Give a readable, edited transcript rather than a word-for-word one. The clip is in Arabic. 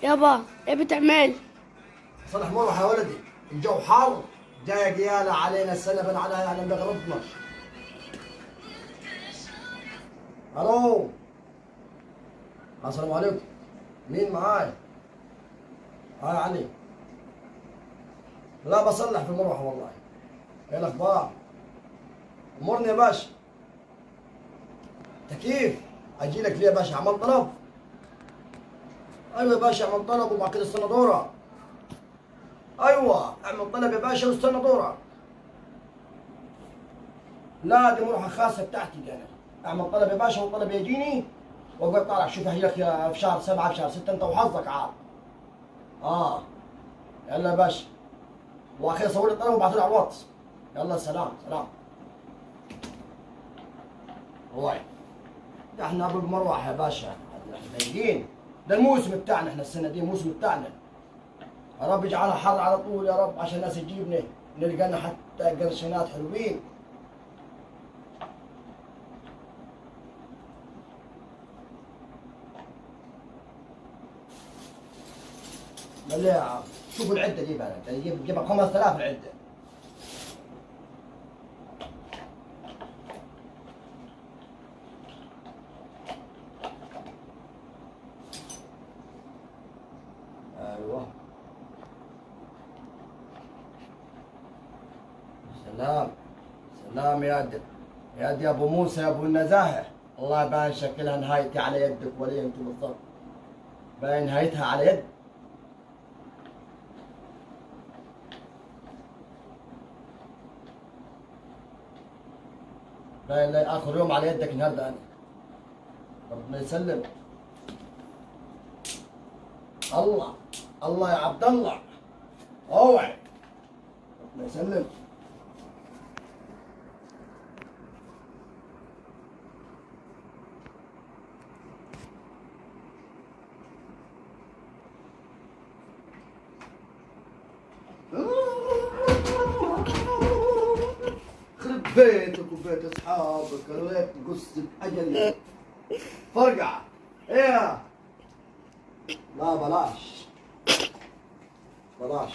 يابا ايه بتعمل؟ صلح مروحه يا ولدي، الجو حار. جايه قياله علينا السنه بن عليها يعني بغرضنا. الو، السلام عليكم. مين معاي؟ هاي علي. لا بصلح في المروحه والله. ايه الاخبار؟ امرني يا باشا. تكييف. اجي لك ليه يا باشا؟ عمل طلب. ايوه يا باشا اعمل طلب وبعد كده استنى دورك. ايوه اعمل طلب يا باشا واستنى دورك. لا دي مروحه خاصه بتاعتي دي انا. اعمل طلب يا باشا والطلب يجيني واقعد طالع شوف هيك يا في شهر 7 في شهر 6 انت وحظك عاد. اه يلا يا باشا. واخير صور لي الطلب وابعثوا لي على الواتس. يلا سلام سلام. والله ده احنا ابو المروحه يا باشا. احنا ضايقين. ده الموسم بتاعنا احنا السنه دي الموسم بتاعنا. يا رب يجعلها حر على طول يا رب عشان الناس تجيبنا نلقى لنا حتى قرشينات حلوين. مليعة. شوفوا العده دي بقى جيبها 5000 العده. ايوه سلام. سلام يا ابو موسى يا ابو النزاهه. الله يبان شكلها نهايتي على يدك ولا انتم بالضبط. باين نهايتها على يد. باين لي اخر يوم على يدك النهارده انا. ربنا يسلم. الله الله يا عبد الله. اوعي. ربنا يسلم. خرب بيتك وبيت اصحابك ريت قصة اجل. فرقع. ايه لا بلاش. بلاش.